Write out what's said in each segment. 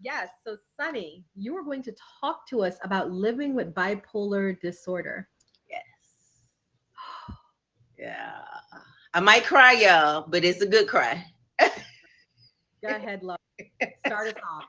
Yes. So, Sunny, you are going to talk to us about living with bipolar disorder. Yes. Yeah. I might cry, y'all, but it's a good cry. Go ahead, love. Start us off.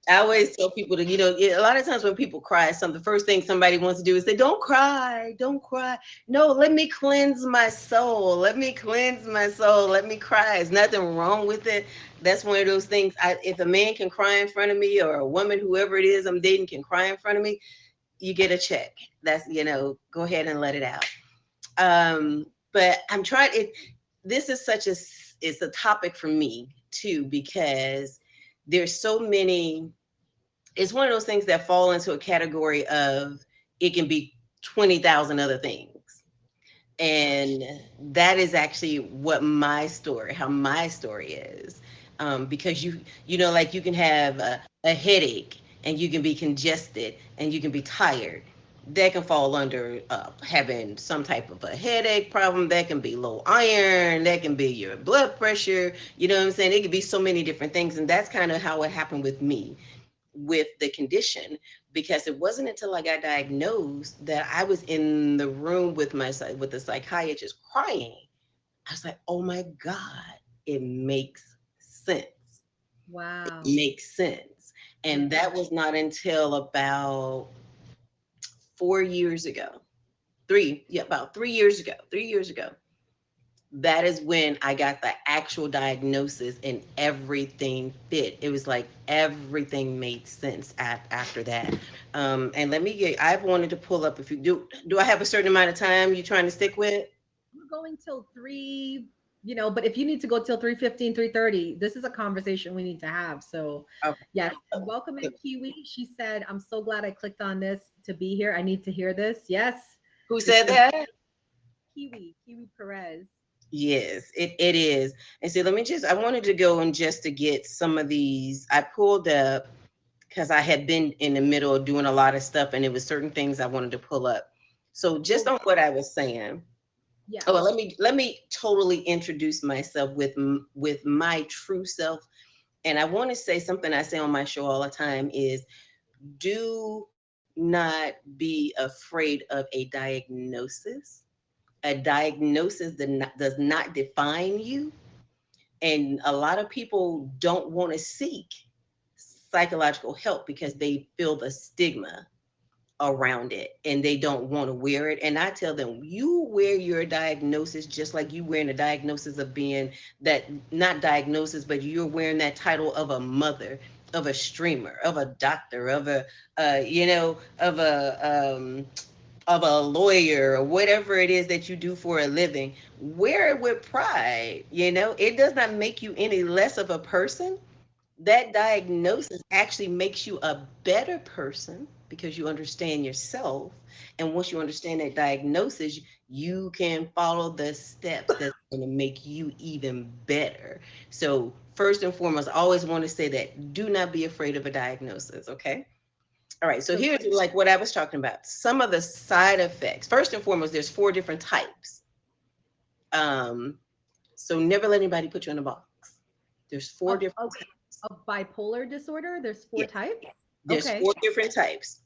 I always tell people to, a lot of times when people cry, the first thing somebody wants to do is say, "Don't cry, don't cry." No, let me cleanse my soul. Let me cleanse my soul. Let me cry. There's nothing wrong with it. That's one of those things. If a man can cry in front of me, or a woman, whoever it is I'm dating, can cry in front of me, you get a check. That's, go ahead and let it out. But I'm trying it. This is it's a topic for me too, because there's so many. It's one of those things that fall into a category of, it can be 20,000 other things. And that is actually how my story is. Because like you can have a headache, and you can be congested, and you can be tired. That can fall under having some type of a headache problem. That can be low iron. That can be your blood pressure. You know what I'm saying? It could be so many different things. And that's kind of how it happened with me, with the condition, because it wasn't until I got diagnosed that I was in the room with with the psychiatrist crying. I was like, "Oh my God, it makes sense. Wow. It makes sense." And Yeah. that was not until about 4 years ago. About 3 years ago. 3 years ago, that is when I got the actual diagnosis, and everything fit. It was like everything made sense after that. And I've wanted to pull up, if you do I have a certain amount of time you trying to stick with? We're going till three, but if you need to go till 3:15, 3:30, this is a conversation we need to have. So, Okay. yes, and welcome in Kiwi. She said, "I'm so glad I clicked on this to be here. I need to hear this." Yes, Who this said is that? Kiwi Perez. Yes, it is. And so I wanted to go and just to get some of these. I pulled up because I had been in the middle of doing a lot of stuff, and it was certain things I wanted to pull up. So just Well, on what I was saying. yes. Oh, well, let me totally introduce myself with my true self. And I want to say something I say on my show all the time is, do not be afraid of a diagnosis. A diagnosis does not define you. And a lot of people don't want to seek psychological help because they feel the stigma around it, and they don't want to wear it. And I tell them, you wear your diagnosis just like you wearing a diagnosis of being that, not diagnosis, but you're wearing that title of a mother, of a streamer, of a doctor, of a of a lawyer, or whatever it is that you do for a living. Wear it with pride. It does not make you any less of a person. That diagnosis actually makes you a better person because you understand yourself. And once you understand that diagnosis, you can follow the steps that's going to make you even better. So, first and foremost, I always want to say that, do not be afraid of a diagnosis, okay? All right, so So, here's like what I was talking about. Some of the side effects. First and foremost, there's four different types. Um, so never let anybody put you in a box. There's four of, different of, types. of bipolar disorder, there's four Yes. types. There's Okay. four different types.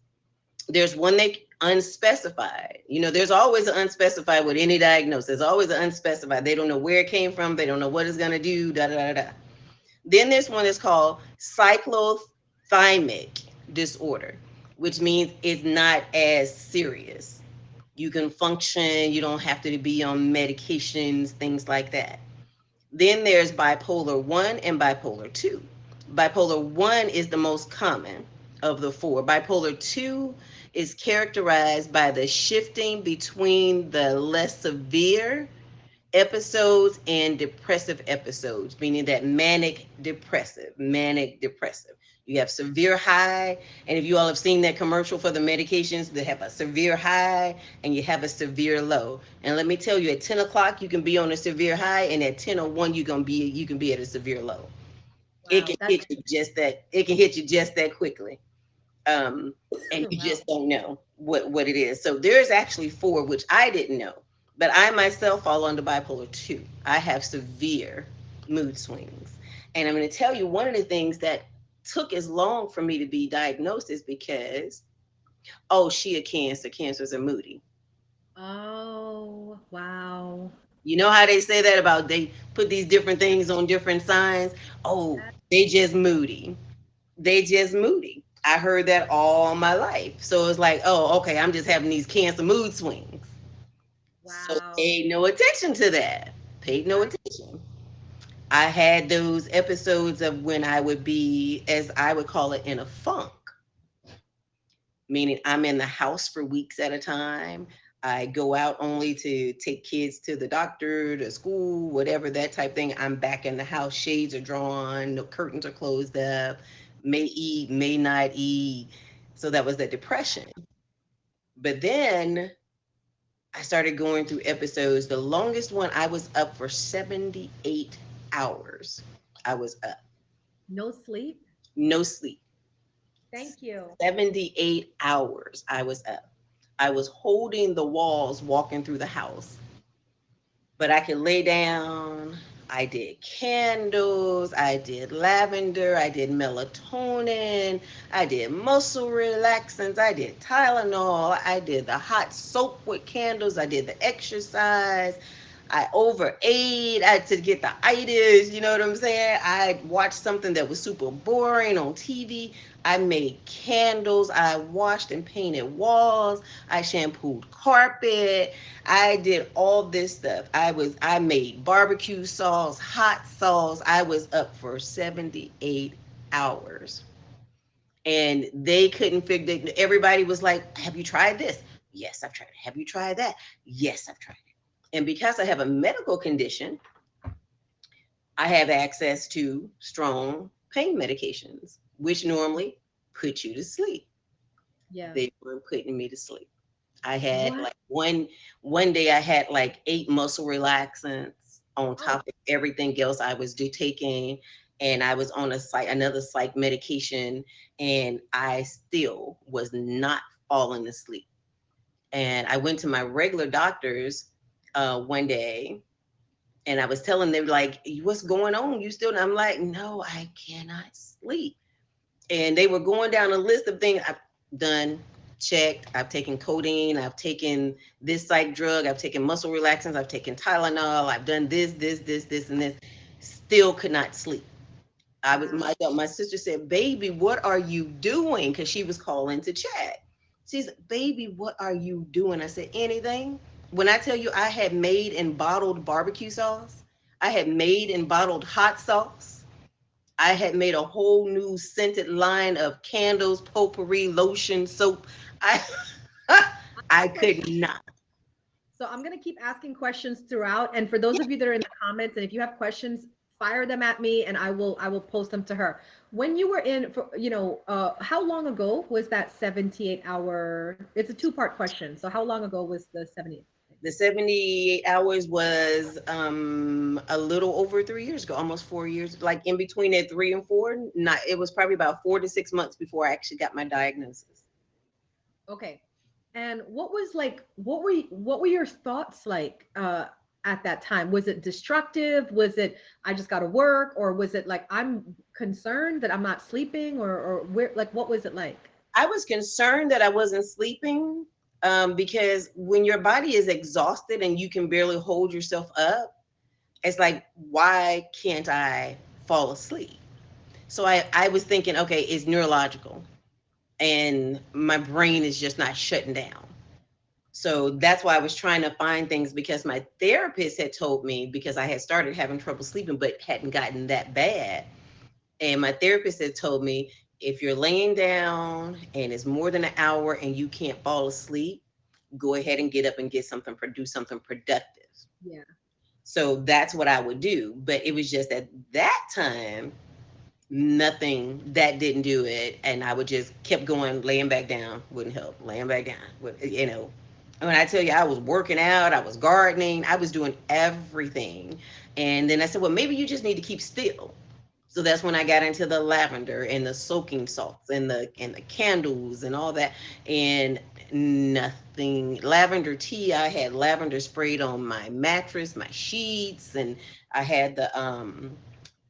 There's one that unspecified. There's always an unspecified with any diagnosis. There's always an unspecified. They don't know where it came from. They don't know what it's gonna do. Da da da da. Then there's one that's called cyclothymic disorder, which means it's not as serious. You can function. You don't have to be on medications, things like that. Then there's bipolar 1 and bipolar 2. Bipolar 1 is the most common of the four. Bipolar 2 is characterized by the shifting between the less severe episodes and depressive episodes, meaning that manic depressive. You have severe high, and if you all have seen that commercial for the medications, they have a severe high and you have a severe low. And let me tell you, at 10 o'clock you can be on a severe high, and at 10:01 you can be at a severe low. It Wow. can That's hit you just that. It can hit you just that quickly, um, and you wow. just don't know what it is. So there's actually four, which I didn't know, but I myself fall under bipolar 2. I have severe mood swings, and I'm going to tell you one of the things that took as long for me to be diagnosed is because, oh, she a Cancer. Cancers are moody. Oh, wow. You know how they say that about they put these different things on different signs? Oh, they just moody. They just moody. I heard that all my life. So it's like, oh, okay, I'm just having these Cancer mood swings. So Wow. paid no attention to that. Paid no attention. I had those episodes of when I would be, as I would call it, in a funk, meaning I'm in the house for weeks at a time. I go out only to take kids to the doctor, to school, whatever that type thing. I'm back in the house. Shades are drawn, the curtains are closed up, may eat, may not eat. So that was the depression. But then I started going through episodes. The longest one, I was up for 78 hours. I was up, No sleep? no sleep. Thank you. 78 hours I was up. I was holding the walls walking through the house, but I could lay down. I did candles, I did lavender, I did melatonin, I did muscle relaxants, I did Tylenol, I did the hot soap with candles, I did the exercise, I overate. I had to get the itis, you know what I'm saying? I watched something that was super boring on TV. I made candles. I washed and painted walls. I shampooed carpet. I did all this stuff. I made barbecue sauce, hot sauce. I was up for 78 hours. And they couldn't figure, everybody was like, have you tried this? Yes, I've tried it. Have you tried that? Yes, I've tried it. And because I have a medical condition, I have access to strong pain medications, which normally put you to sleep. Yeah. They were putting me to sleep. I had What? like one day I had like 8 muscle relaxants on Oh, top of everything else I was taking, and I was on another psych medication, and I still was not falling asleep. And I went to my regular doctors one day, and I was telling them like, "What's going on? You still?" And I'm like, "No, I cannot sleep." And they were going down a list of things I've done, checked. I've taken codeine. I've taken this psych drug. I've taken muscle relaxants. I've taken Tylenol. I've done this, and this. Still could not sleep. I was wow. my sister said, "Baby, what are you doing?" Because she was calling to chat. She's, "Baby, what are you doing?" I said, "Anything." When I tell you I had made and bottled barbecue sauce, I had made and bottled hot sauce. I had made a whole new scented line of candles, potpourri, lotion, soap. I I could Question. not. So I'm gonna keep asking questions throughout. And for those of you that are in the comments, and if you have questions, fire them at me and I will post them to her. When you were in for, how long ago was that 78 hour? It's a two-part question. So how long ago was the 70? The 78 hours was a little over 3 years ago, almost 4 years, like in between that 3 and 4. Not, it was probably about 4 to 6 months before I actually got my diagnosis. Okay. And what were your thoughts like at that time? Was it destructive? Was it I just got to work, or was it like I'm concerned that I'm not sleeping, or where, like, what was it like? I was concerned that I wasn't sleeping, because when your body is exhausted and you can barely hold yourself up, it's like, why can't I fall asleep? So I was thinking, okay, it's neurological and my brain is just not shutting down. So that's why I was trying to find things, because my therapist had told me, because I had started having trouble sleeping but hadn't gotten that bad. And my therapist had told me, if you're laying down and it's more than an hour and you can't fall asleep, go ahead and get up and get something, produce something productive. Yeah. So that's what I would do. But it was just at that time, nothing that didn't do it. And I would just kept going, laying back down, wouldn't help, laying back down, When I tell you I was working out, I was gardening, I was doing everything. And then I said, well, maybe you just need to keep still. So that's when I got into the lavender and the soaking salts and the candles and all that. And nothing. Lavender tea, I had lavender sprayed on my mattress, my sheets, and I had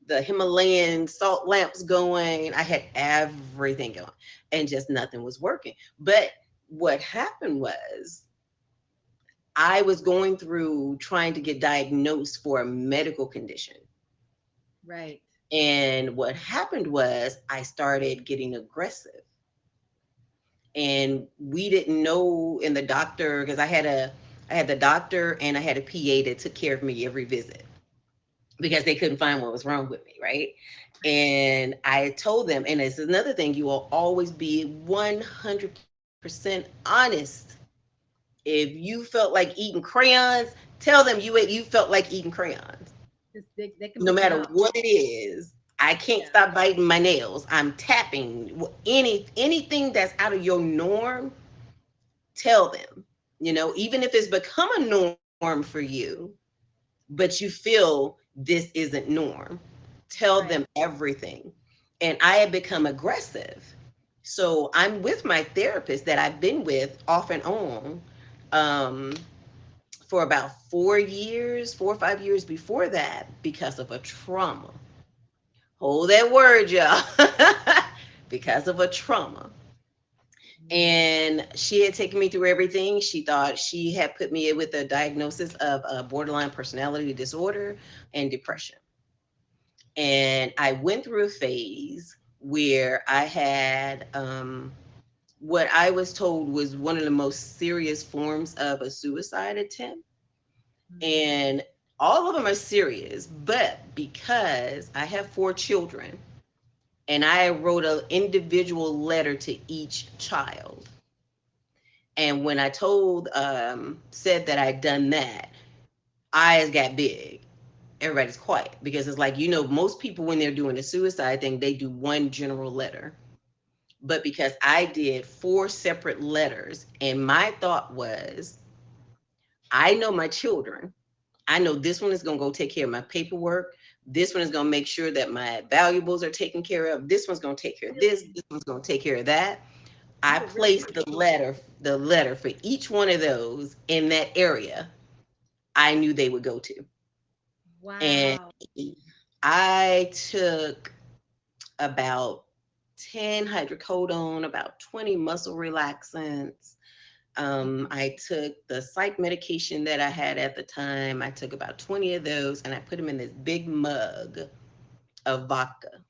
the Himalayan salt lamps going. I had everything going, and just nothing was working. But what happened was I was going through trying to get diagnosed for a medical condition. Right. And what happened was I started getting aggressive. And we didn't know in the doctor, because I had the doctor and I had a PA that took care of me every visit because they couldn't find what was wrong with me, right? And I told them, and it's another thing, you will always be 100% honest. If you felt like eating crayons, tell them you felt like eating crayons. They can No pick it matter up. what it is. I can't Yeah. stop biting my nails. I'm tapping. Anything that's out of your norm, tell them. Even if it's become a norm for you, but you feel this isn't norm, tell Right. them everything. And I had become aggressive. So I'm with my therapist that I've been with off and on, um, for about 4 years, 4 or 5 years before that, because of a trauma. Hold that word, y'all. Because of a trauma. And she had taken me through everything. She thought she had put me with a diagnosis of a borderline personality disorder and depression. And I went through a phase where I had what I was told was one of the most serious forms of a suicide attempt. And all of them are serious, but because I have 4 children and I wrote an individual letter to each child. And when I said that I'd done that, eyes got big. Everybody's quiet because it's like, most people when they're doing a suicide thing, they do one general letter. But because I did 4 separate letters, and my thought was, I know my children. I know this one is going to go take care of my paperwork. This one is going to make sure that my valuables are taken care of. This one's going to take care of this. This one's going to take care of that. I placed the letter for each one of those in that area I knew they would go to. Wow. And I took about 10 hydrocodone, about 20 muscle relaxants. I took the psych medication that I had at the time. I took about 20 of those and I put them in this big mug of vodka.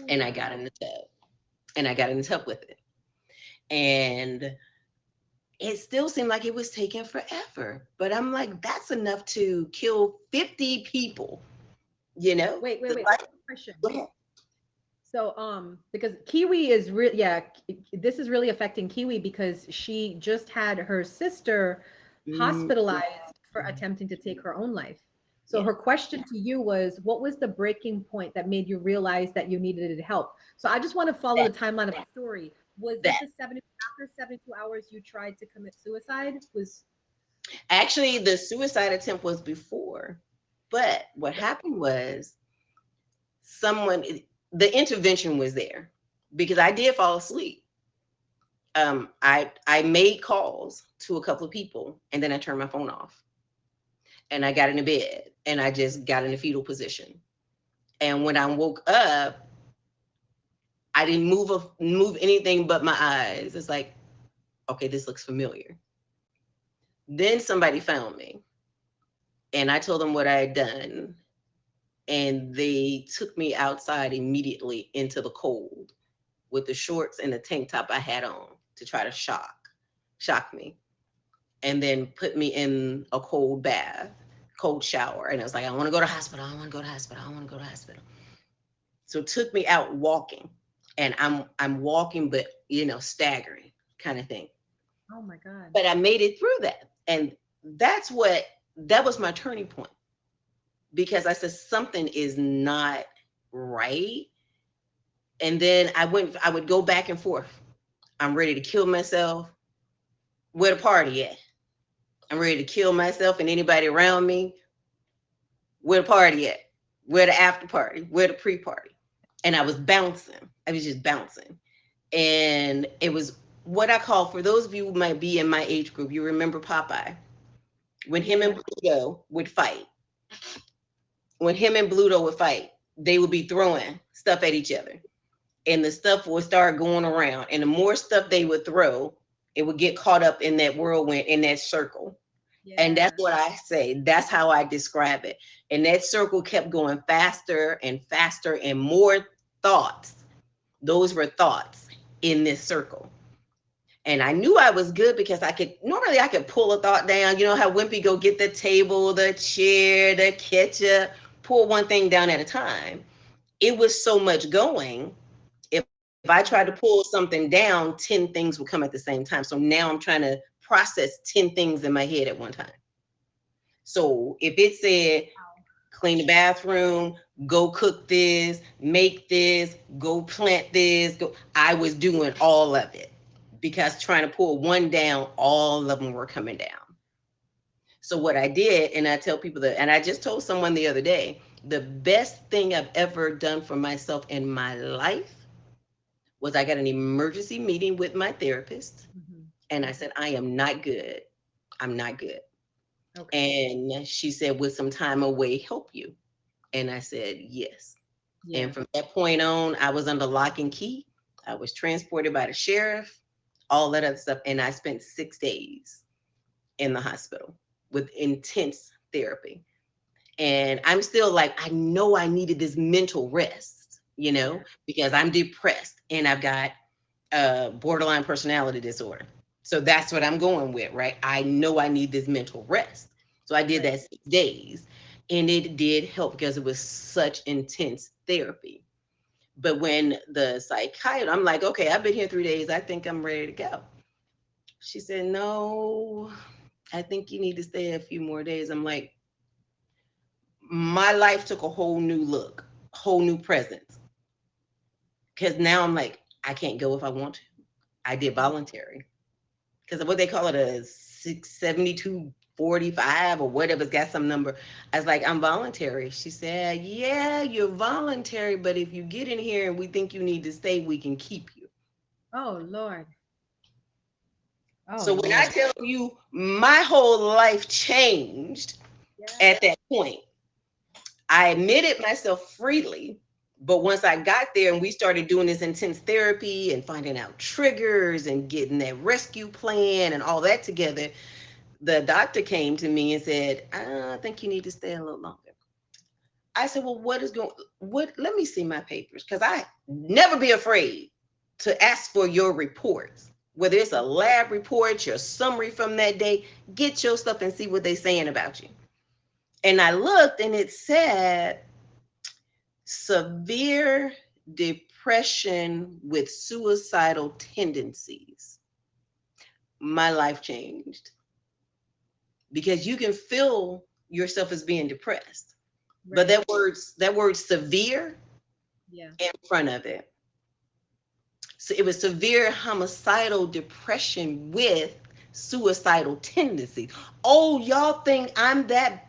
And I got in the tub. And I got in the tub with it. And it still seemed like it was taking forever. But I'm like, that's enough to kill 50 people, Wait. Question. Go ahead. So, because Kiwi is this is really affecting Kiwi because she just had her sister hospitalized for attempting to take her own life. So her question to you was, what was the breaking point that made you realize that you needed help? So I just want to follow the timeline of the story. Was it after 72 hours you tried to commit suicide? Actually, the suicide attempt was before. But what happened was the intervention was there because I did fall asleep. I made calls to a couple of people and then I turned my phone off and I got into bed and I just got in a fetal position. And when I woke up, I didn't move anything but my eyes. It's like, okay, this looks familiar. Then somebody found me and I told them what I had done. And they took me outside immediately into the cold with the shorts and the tank top I had on to try to shock me. And then put me in a cold bath, cold shower. And I was like, I want to go to hospital. I want to go to hospital. I want to go to hospital. So it took me out walking. And I'm walking, but staggering kind of thing. Oh my God. But I made it through that. And that was my turning point. Because I said something is not right. And then I would go back and forth. I'm ready to kill myself. Where the party at? I'm ready to kill myself and anybody around me. Where the party at? Where the after party? Where the pre-party? And I was bouncing. I was just bouncing. And it was what I call, for those of you who might be in my age group, you remember Popeye. When him and Pluto would fight. they would be throwing stuff at each other, and the stuff would start going around. And the more stuff they would throw, it would get caught up in that whirlwind, in that circle. And Yeah. that's what I say. That's how I describe it. And that circle kept going faster and faster, and more thoughts. Those were thoughts in this circle. And I knew I was good because normally I could pull a thought down. You know how Wimpy go get the table, the chair, the ketchup, pull one thing down at a time. It was so much going. If I tried to pull something down, 10 things would come at the same time. So now I'm trying to process 10 things in my head at one time. So if it said, clean the bathroom, go cook this, make this, go plant this, I was doing all of it, because trying to pull one down, all of them were coming down. So what I did, and I tell people that, and I just told someone the other day, the best thing I've ever done for myself in my life was I got an emergency meeting with my therapist, and I said, I am not good. I'm not good. Okay. And she said, would some time away help you? And I said, yes. Yeah. And from that point on, I was under lock and key. I was transported by the sheriff, all that other stuff. And I spent 6 days in the hospital with intense therapy. And I'm still like, I know I needed this mental rest, you know, because I'm depressed and I've got borderline personality disorder. So that's what I'm going with, right? I know I need this mental rest. So I did that 6 days, and it did help because it was such intense therapy. But when the psychiatrist, I'm like, okay, I've been here 3 days. I think I'm ready to go. She said, no, I think you need to stay a few more days. I'm like, my life took a whole new look, whole new presence. Because now I'm like, I can't go if I want to. I did voluntary. Because what they call it, a 67245 or whatever, it's got some number. I was like, I'm voluntary. She said, yeah, you're voluntary, but if you get in here and we think you need to stay, we can keep you. Oh, Lord. Oh, so when I tell you my whole life changed at that point, I admitted myself freely. But once I got there and we started doing this intense therapy and finding out triggers and getting that rescue plan and all that together, the doctor came to me and said, I think you need to stay a little longer. I said, well, let me see my papers. Because I never be afraid to ask for your reports. Whether it's a lab report, your summary from that day, get your stuff and see what they're saying about you. And I looked and it said, severe depression with suicidal tendencies. My life changed because you can feel yourself as being depressed, but that word severe in front of it. So it was severe homicidal depression with suicidal tendencies. Oh, y'all think I'm that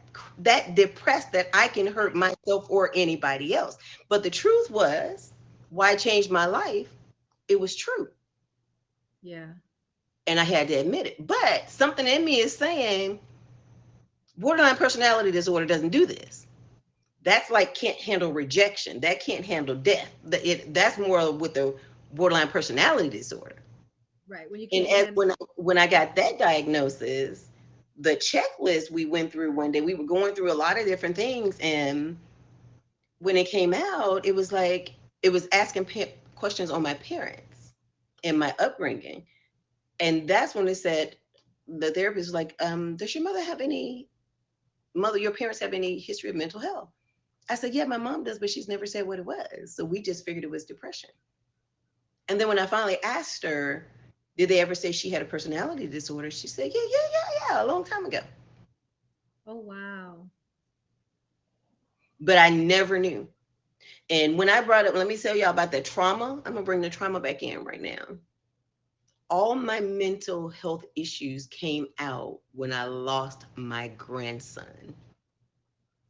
depressed that I can hurt myself or anybody else. But the truth was, why it changed my life, it was true. Yeah. And I had to admit it. But something in me is saying, borderline personality disorder doesn't do this. That's like can't handle rejection. That can't handle death. That's more with the borderline personality disorder. Right. When I got that diagnosis, the checklist we went through one day, we were going through a lot of different things. And when it came out, it was like, it was asking questions on my parents and my upbringing. And that's when it said, the therapist was like, does your your parents have any history of mental health? I said, yeah, my mom does, but she's never said what it was. So we just figured it was depression. And then when I finally asked her, did they ever say she had a personality disorder? She said, yeah, a long time ago. Oh, wow. But I never knew. And when I brought up, let me tell y'all about the trauma. I'm going to bring the trauma back in right now. All my mental health issues came out when I lost my grandson.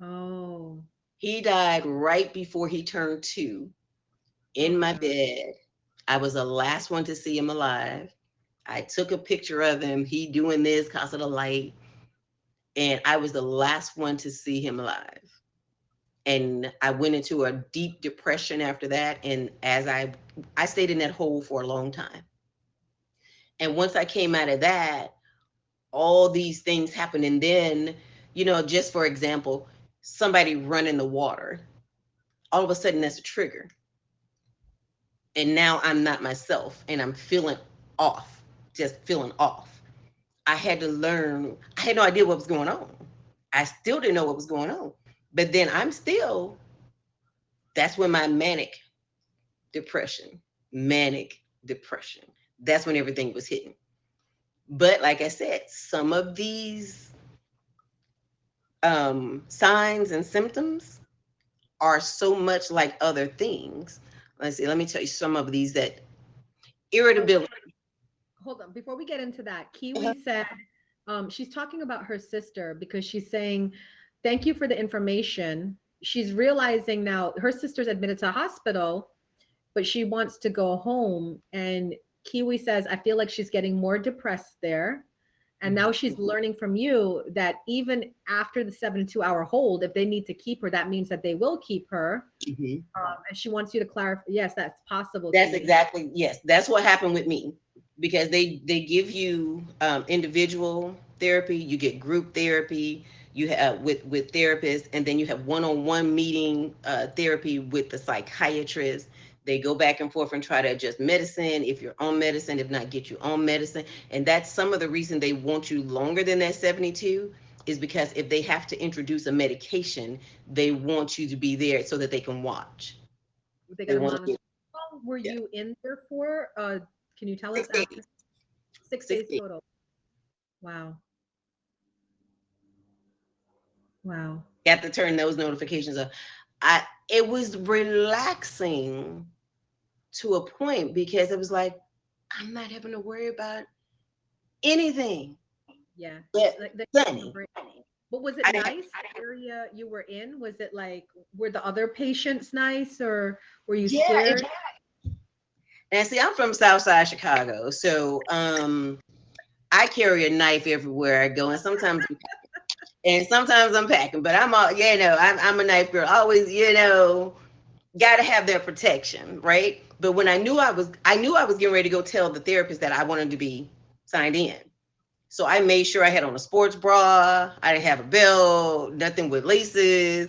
Oh. He died right before he turned 2 in my bed. I was the last one to see him alive. I took a picture of him, he doing this, cause of the light. And I was the last one to see him alive. And I went into a deep depression after that. And as I stayed in that hole for a long time. And once I came out of that, all these things happened. And then, just for example, somebody running the water, all of a sudden that's a trigger. And now I'm not myself and I'm feeling off, just feeling off. I had to learn, I had no idea what was going on. I still didn't know what was going on. But then that's when my manic depression, that's when everything was hitting. But like I said, some of these signs and symptoms are so much like other things. Let's see, let me tell you some of these. That irritability. Hold on, before we get into that, Uh-huh. Kiwi said she's talking about her sister because she's saying, thank you for the information. She's realizing now her sister's admitted to a hospital, but she wants to go home. And Kiwi says, I feel like she's getting more depressed there. And now she's learning from you that even after the 72-hour hold, if they need to keep her, that means that they will keep her. Mhm. And she wants you to clarify. Yes, that's possible. That's Kiwi. exactly, yes, that's what happened with me, because they give you individual therapy, you get group therapy, you have with therapists, and then you have one-on-one meeting therapy with the psychiatrist. They go back and forth and try to adjust medicine if you're on medicine, if not, get you on medicine. And that's some of the reason they want you longer than that 72, is because if they have to introduce a medication, they want you to be there so that they can watch. They got They to want monitor. you. How long were Yeah. you in there for? Can you tell us 6 days. after 6 6 days days. total? Wow. Wow. Got to turn those notifications off. It was relaxing to a point, because it was like I'm not having to worry about anything Yeah. but Like the Sunny. break. But was it I, nice, the area you were in? Was it like, were the other patients nice or were you yeah, scared? and see, I'm from Southside Chicago, so I carry a knife everywhere I go, and sometimes I'm packing, but I'm all, I'm a knife girl. Always, got to have their protection, right? But when I knew I was getting ready to go tell the therapist that I wanted to be signed in. So I made sure I had on a sports bra. I didn't have a belt, nothing with laces.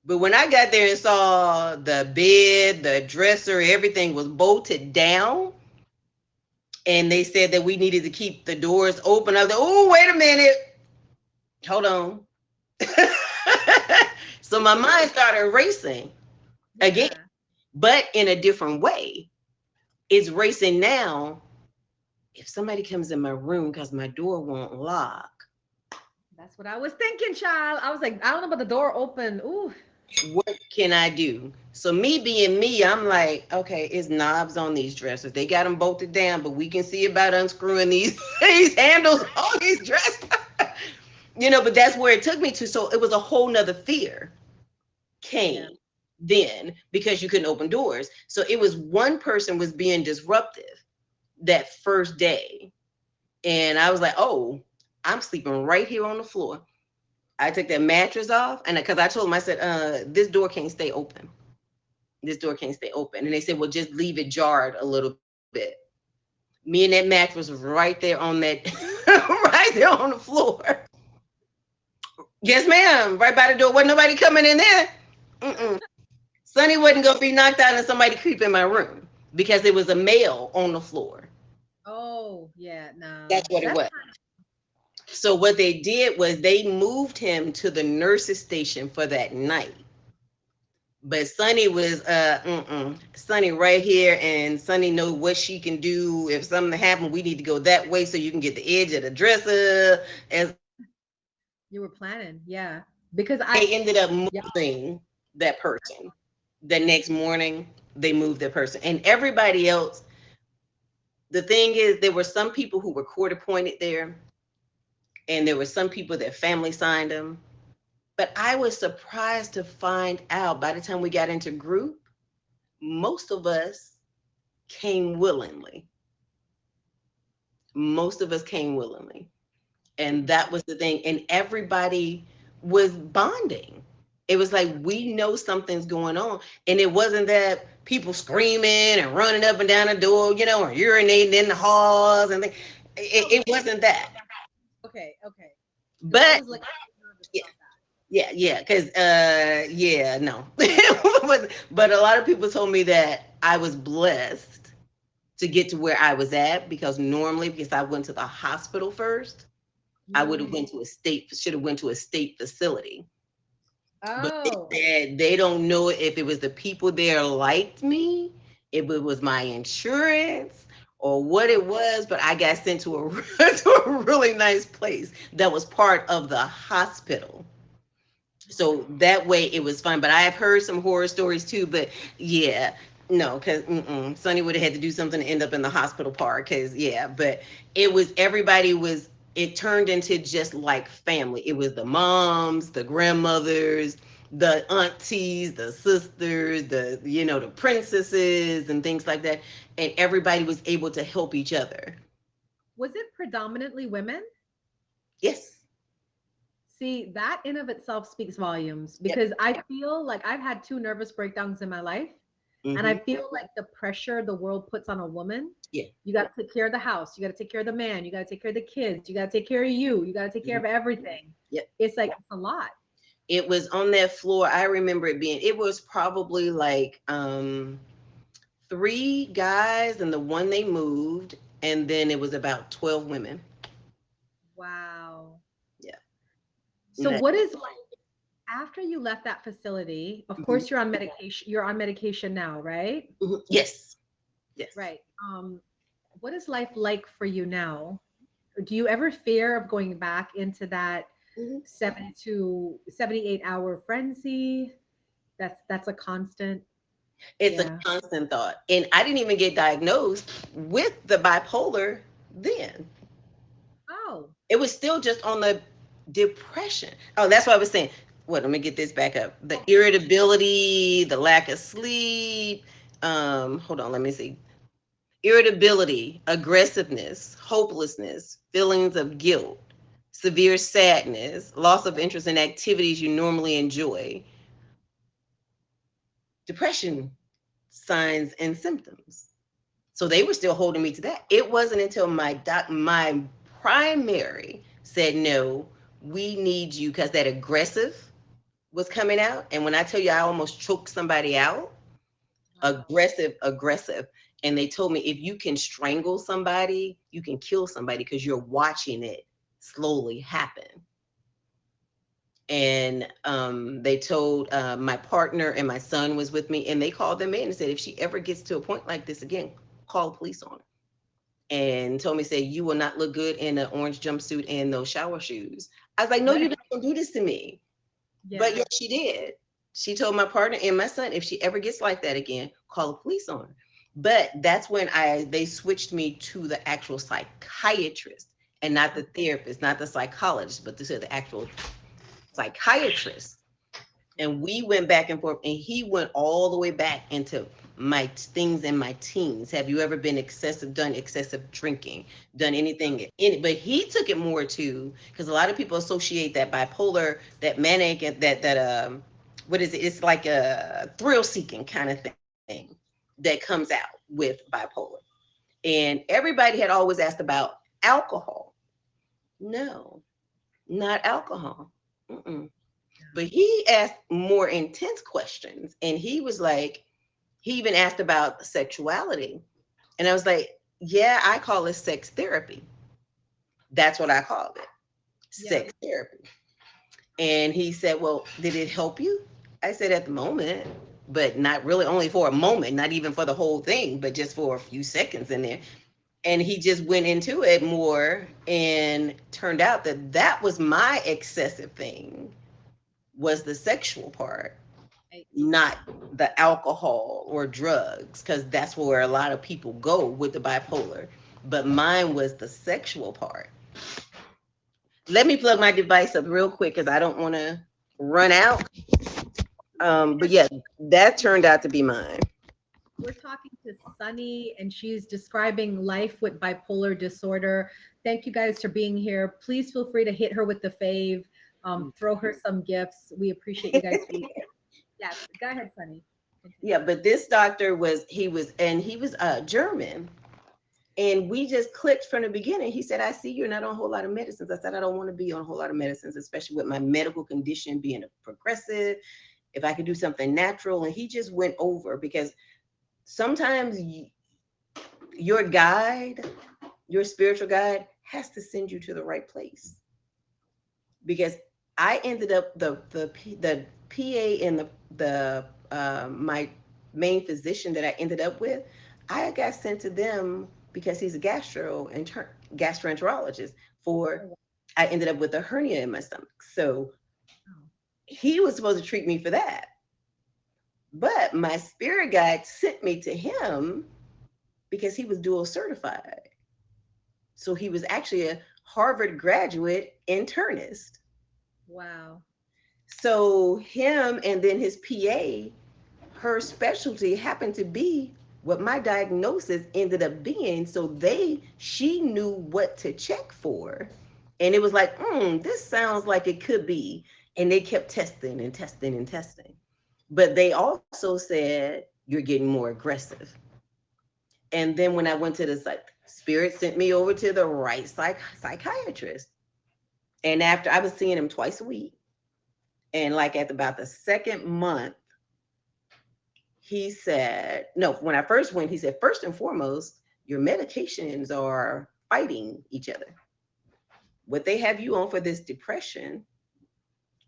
But when I got there and saw the bed, the dresser, everything was bolted down, and they said that we needed to keep the doors open, I was like, oh, wait a minute. Hold on. So my mind started racing again, Yeah. but in a different way. It's racing now. If somebody comes in my room because my door won't lock, That's what I was thinking, child. I was like, I don't know about the door open. Ooh. what can I do? So me being me, I'm like, okay, it's knobs on these dressers. They got them bolted down, but we can see about unscrewing these these handles on these dressers. But that's where it took me to. So it was a whole nother fear Yeah. came then, because you couldn't open doors. So it was one person was being disruptive that first day. And I was like, oh, I'm sleeping right here on the floor. I took that mattress off, and because I told them, I said, this door can't stay open. This door can't stay open. And they said, well, just leave it jarred a little bit. Me and that mattress was right there on that, right there on the floor. Yes, ma'am. Right by the door. Wasn't nobody coming in there. Mm-mm. Sonny wasn't gonna be knocked out and somebody creep in my room because there was a male on the floor. Oh, yeah. No. That's what it That's was. So what they did was they moved him to the nurse's station for that night. But Sunny was Sunny right here, and Sunny know what she can do. If something happened, we need to go that way so you can get the edge of the dresser. And you were planning. Yeah. Because they ended up yeah. moving that person. The next morning, they moved that person. And everybody else, the thing is, there were some people who were court appointed there, and there were some people that family signed them. But I was surprised to find out by the time we got into group, most of us came willingly. Most of us came willingly. And that was the thing. And everybody was bonding. It was like, we know something's going on. And it wasn't that people screaming and running up and down the door, you know, or urinating in the halls and things. It wasn't that. Okay, okay. Because I But was like nervous yeah, about that. yeah, because yeah, no. But a lot of people told me that I was blessed to get to where I was at, because normally, because I went to the hospital first, I would have Mm. went to a state, should have went to a state facility. But they Oh, said they don't know if it was the people there liked me, if it was my insurance, or what it was. But I got sent to a, to a really nice place that was part of the hospital. So that way it was fun. But I have heard some horror stories too. But yeah, no, because Sonny would have had to do something to end up in the hospital part. Because yeah, but it was, everybody was. It turned into just like family. It was the moms, the grandmothers, the aunties, the sisters, the, you know, the princesses and things like that, and everybody was able to help each other. was it predominantly women? Yes. See, that in of itself speaks volumes Yep. because I feel like I've had two nervous breakdowns in my life. And I Hmm. feel like the pressure the world puts on a woman, Yeah. you got to take care of the house, you got to take care of the man, you got to take care of the kids, you got to take care of you, you got to take care Hmm. of everything. Yep. It's like it's a lot. It was on that floor. I remember it being, it was probably like three guys and the one they moved, and then it was about 12 women. Wow. Yeah. So Nice. what is like after you left that facility, of Mhm. course you're on medication now, right? Mhm. Yes. Yes. Right. What is life like for you now? Do you ever fear of going back into that Mhm. 78 hour frenzy? That's a constant. It's a Yeah. constant thought. And I didn't even get diagnosed with the bipolar then. Oh, It was still just on the depression. Oh, that's what I was saying. What, let me get this back up. The irritability, the lack of sleep. Hold on, let me see. Irritability, aggressiveness, hopelessness, feelings of guilt, severe sadness, loss of interest in activities you normally enjoy, depression signs and symptoms. So they were still holding me to that. It wasn't until my primary said, no, we need you, because that aggressive was coming out. And when I tell you I almost choked somebody out, wow. aggressive, aggressive. And they told me, if you can strangle somebody, you can kill somebody because you're watching it slowly happen. And they told my partner, and my son was with me, and they called them in and said, if she ever gets to a point like this again, call the police on her. And told me, say, you will not look good in an orange jumpsuit and those shower shoes. I was like, no, you're Right. not gonna do this to me. But Yeah. yet she did. She told my partner and my son, if she ever gets like that again, call the police on her. But that's when they switched me to the actual psychiatrist, and not the therapist, not the psychologist, but the actual psychiatrist. And we went back and forth, and he went all the way back into my things in my teens. Have you ever been excessive, done excessive drinking, done anything in it? But he took it more to, because a lot of people associate that bipolar, that manic, and that what is it? It's like a thrill seeking kind of thing that comes out with bipolar. And everybody had always asked about alcohol. No, not alcohol. Mm-mm. But he asked more intense questions, and he was like, he even asked about sexuality. And I was like, yeah, I call it sex therapy. That's what I call it, Yeah. sex therapy. And he said, well, did it help you? I said, at the moment, but not really, only for a moment, not even for the whole thing, but just for a few seconds in there. And he just went into it more, and turned out that that was my excessive thing, was the sexual part, Right. not the alcohol or drugs, because that's where a lot of people go with the bipolar. But mine was the sexual part. Let me plug my device up real quick because I don't want to run out. But yeah, that turned out to be mine. We're talking to Sunny, and she's describing life with bipolar disorder. Thank you guys for being here. Please feel free to hit her with the fave. Throw her some gifts. We appreciate you guys being here. Yes, go ahead, Sunny. Yeah, but this doctor was German. And we just clicked from the beginning. He said, I see you're not on a whole lot of medicines. I said, I don't want to be on a whole lot of medicines, especially with my medical condition being a progressive. If I could do something natural. And he just went over, because sometimes your guide, your spiritual guide, has to send you to the right place. Because I ended up the PA and the my main physician that I ended up with, I got sent to them because he's a gastroenterologist. I ended up with a hernia in my stomach, so he was supposed to treat me for that. But my spirit guide sent me to him because he was dual certified. So he was actually a Harvard graduate internist. Wow. So him and then his PA, her specialty happened to be what my diagnosis ended up being. So she knew what to check for. And it was like, this sounds like it could be. And they kept testing and testing and testing. But they also said, you're getting more aggressive. And then when I went to the spirit sent me over to the right psychiatrist. And after, I was seeing him twice a week. And like at about the second month, he said, no, when I first went, he said, first and foremost, your medications are fighting each other. What they have you on for this depression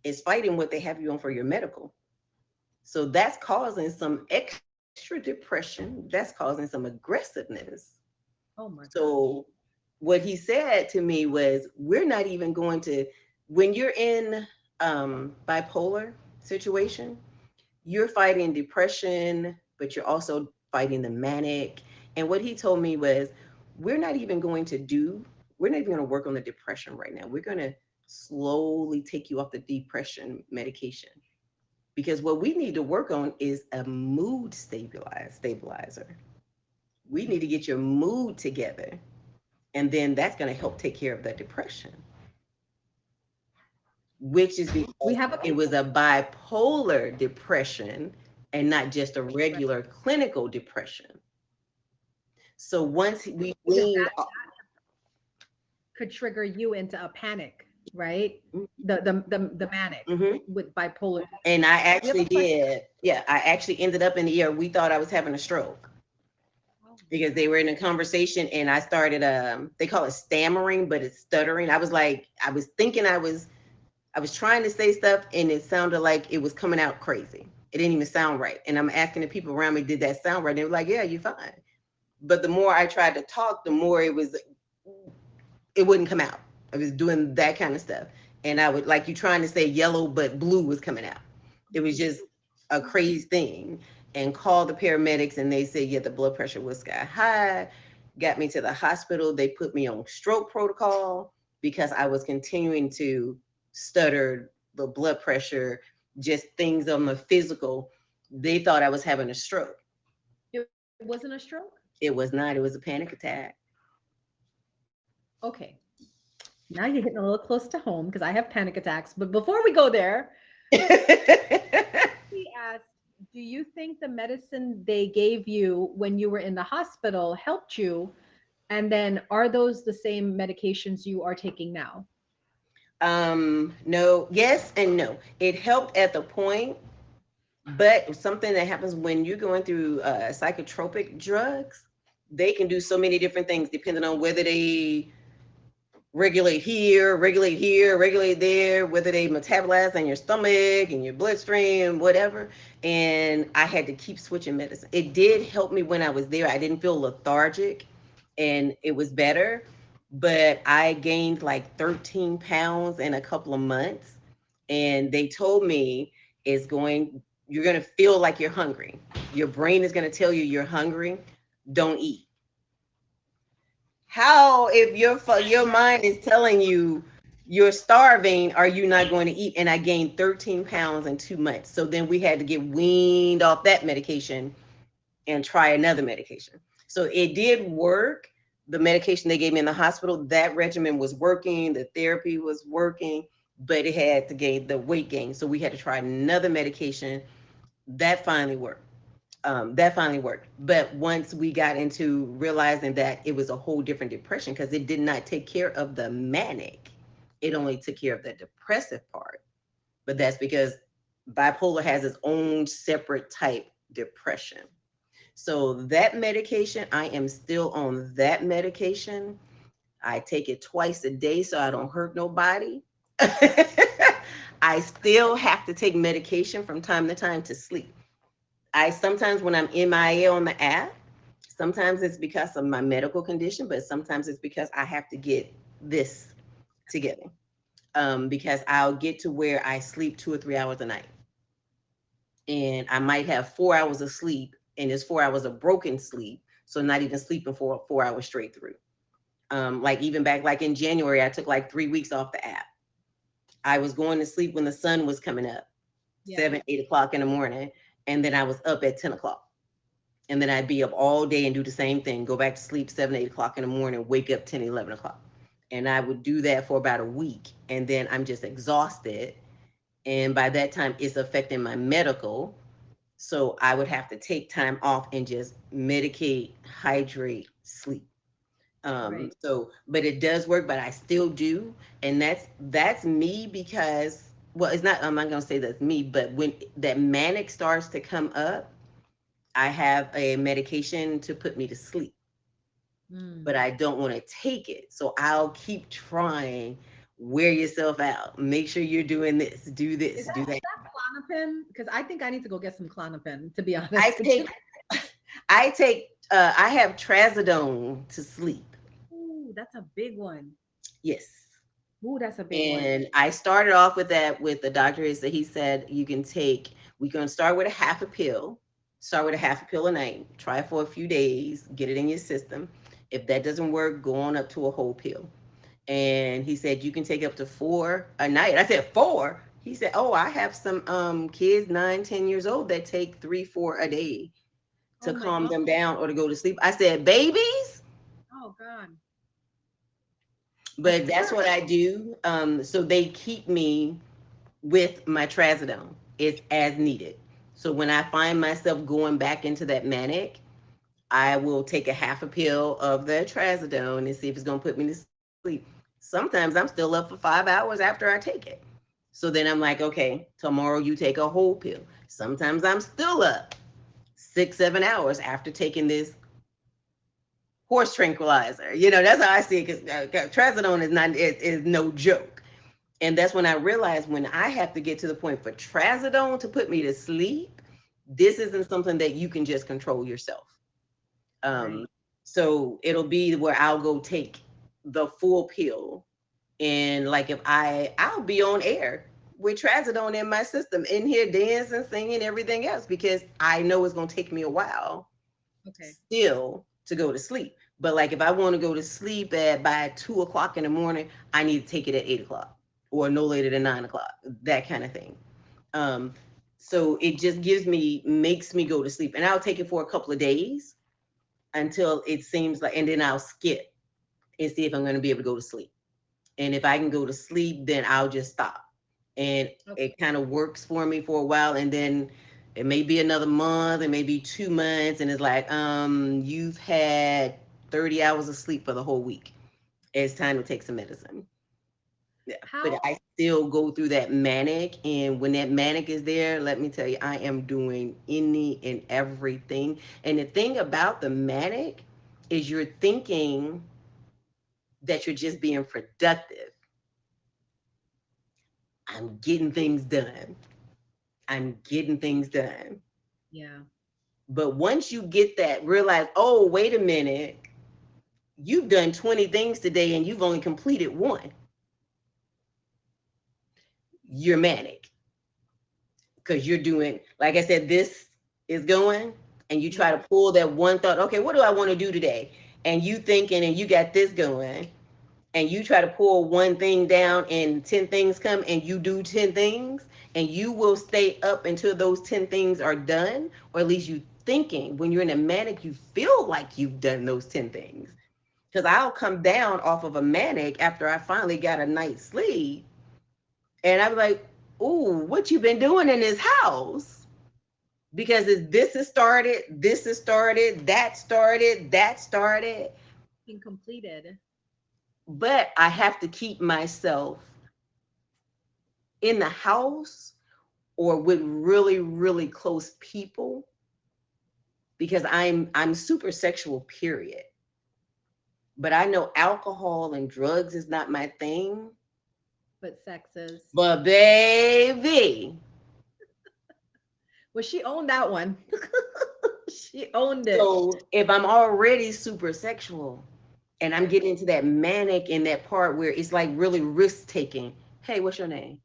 is fighting what they have you on for your medical. So that's causing some extra depression. That's causing some aggressiveness. Oh my God. So what he said to me was, we're not even going to, when you're in bipolar situation, you're fighting depression, but you're also fighting the manic. And what he told me was, we're not even going to work on the depression right now. We're going to slowly take you off the depression medication. Because what we need to work on is a mood stabilizer. We need to get your mood together. And then that's going to help take care of the depression. Which is because it was a bipolar depression and not just a regular clinical depression. So once we could trigger you into a panic, right? The manic with bipolar. And I actually did. Yeah, I actually ended up in the ER. We thought I was having a stroke. Because they were in a conversation and I started they call it stammering, but it's stuttering. I was thinking I was trying to say stuff and it sounded like it was coming out crazy. It didn't even sound right. And I'm asking the people around me, did that sound right? And they were like, yeah, you're fine. But the more I tried to talk, the more it wouldn't come out. I was doing that kind of stuff. And I would, like, you trying to say yellow, but blue was coming out. It was just a crazy thing. And called the paramedics and they said, yeah, the blood pressure was sky high. Got me to the hospital. They put me on stroke protocol because I was continuing to stutter, the blood pressure, just things on the physical. They thought I was having a stroke. It wasn't a stroke? It was not. It was a panic attack. Okay. Now you're hitting a little close to home because I have panic attacks. But before we go there, he asked, do you think the medicine they gave you when you were in the hospital helped you? And then are those the same medications you are taking now? No, yes and no. It helped at the point, but something that happens when you're going through psychotropic drugs, they can do so many different things depending on whether they regulate here, regulate there, whether they metabolize in your stomach and your bloodstream, whatever. And I had to keep switching medicine. It did help me when I was there. I didn't feel lethargic and it was better, but I gained like 13 pounds in a couple of months. And they told me you're going to feel like you're hungry. Your brain is going to tell you you're hungry. Don't eat. How, if your mind is telling you you're starving, are you not going to eat? And I gained 13 pounds in 2 months. So then we had to get weaned off that medication and try another medication. So it did work. The medication they gave me in the hospital, that regimen was working. The therapy was working. but it had to gain the weight gain. So we had to try another medication. That finally worked. But once we got into realizing that it was a whole different depression, because it did not take care of the manic, it only took care of the depressive part. But that's because bipolar has its own separate type depression. So that medication, I am still on that medication. I take it twice a day so I don't hurt nobody. I still have to take medication from time to time to sleep. I sometimes, when I'm MIA on the app, sometimes it's because of my medical condition, but sometimes it's because I have to get this together. Because I'll get to where I sleep 2 or 3 hours a night. And I might have 4 hours of sleep, and it's 4 hours of broken sleep. So not even sleeping for 4 hours straight through. Like even back like in January, I took like 3 weeks off the app. I was going to sleep when the sun was coming up, 7, 8 o'clock in the morning. And then I was up at 10 o'clock. And then I'd be up all day and do the same thing, go back to sleep 7, 8 o'clock in the morning, wake up 10, 11 o'clock. And I would do that for about a week. And then I'm just exhausted. And by that time, it's affecting my medical. So I would have to take time off and just medicate, hydrate, sleep. Right. So, but it does work, but I still do. And that's me because, well, it's not, I'm not going to say that's me, but when that manic starts to come up, I have a medication to put me to sleep, but I don't want to take it. So I'll keep trying, wear yourself out, make sure you're doing this, do this, do that. Is that Klonopin? Because I think I need to go get some Klonopin, to be honest. I have trazodone to sleep. Ooh, that's a big one. Yes. Ooh, that's a big one. And I started off with that with the doctor. Is that he said we can start with a half a pill, start with a half a pill a night, try it for a few days, get it in your system. If that doesn't work, go on up to a whole pill. And he said you can take up to 4 a night. I said 4. He said, oh, I have some kids 9, 10 years old that take 3, 4 a day to calm them down or to go to sleep. I said, babies? Oh God. But that's what I do. So they keep me with my trazodone. It's as needed. So when I find myself going back into that manic, I will take a half a pill of the trazodone and see if it's going to put me to sleep. Sometimes I'm still up for 5 hours after I take it. So then I'm like, okay, tomorrow you take a whole pill. Sometimes I'm still up 6, 7 hours after taking this horse tranquilizer. You know, that's how I see it, because trazodone is no joke. And that's when I realized, when I have to get to the point for trazodone to put me to sleep, this isn't something that you can just control yourself. Right. So it'll be where I'll go take the full pill, and like if I'll be on air with trazodone in my system, in here dancing, singing, everything else, because I know it's going to take me a while still to go to sleep. But like if I want to go to sleep by 2 o'clock in the morning, I need to take it at 8 o'clock or no later than 9 o'clock, that kind of thing. So it just makes me go to sleep, and I'll take it for a couple of days until it seems like, and then I'll skip and see if I'm going to be able to go to sleep. And if I can go to sleep, then I'll just stop. And it kind of works for me for a while. And then it may be another month, it may be 2 months. And it's like, you've had 30 hours of sleep for the whole week. It's time to take some medicine. Yeah. But I still go through that manic. And when that manic is there, let me tell you, I am doing any and everything. And the thing about the manic is you're thinking that you're just being productive. I'm getting things done. Yeah. But once you get that, realize, oh, wait a minute, you've done 20 things today and you've only completed 1. You're manic. Because you're doing, like I said, this is going, and you try to pull that one thought, okay, what do I want to do today? And you thinking, and you got this going, and you try to pull one thing down and 10 things come and you do 10 things, and you will stay up until those 10 things are done, or at least you thinking. When you're in a manic, you feel like you've done those 10 things. Because I'll come down off of a manic after I finally got a night's sleep, And I was like, ooh, what you been doing in this house? Because this has started, that started. Being completed. But I have to keep myself in the house or with really, really close people because I'm super sexual, period. But I know alcohol and drugs is not my thing. But sex is. But baby, Well, she owned that one. She owned it. so if I'm already super sexual and I'm getting into that manic in that part where it's like really risk taking. Hey, what's your name?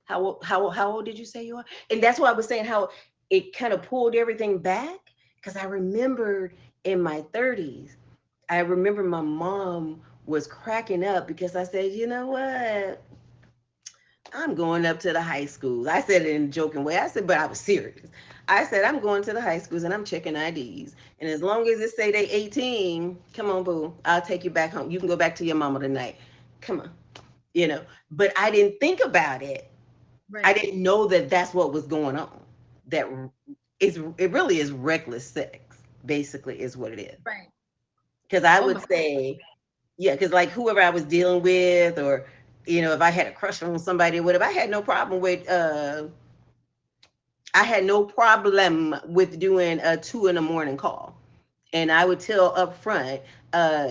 How old did you say you are? And that's why I was saying how it kind of pulled everything back because I remembered in my 30s, I remember my mom was cracking up because I said, you know what? I'm going up to the high schools. I said it in a joking way. I said, but I was serious. I said, I'm going to the high schools and I'm checking IDs. And as long as it say they 18, come on, boo. I'll take you back home. You can go back to your mama tonight. Come on. You know, but I didn't think about it. Right. I didn't know that that's what was going on. That it really is reckless sex, basically, is what it is. Right. Because I Oh would my. say, yeah, because like whoever I was dealing with, or if I had a crush on somebody or whatever, I had no problem with doing a 2 in the morning call. And I would tell up front,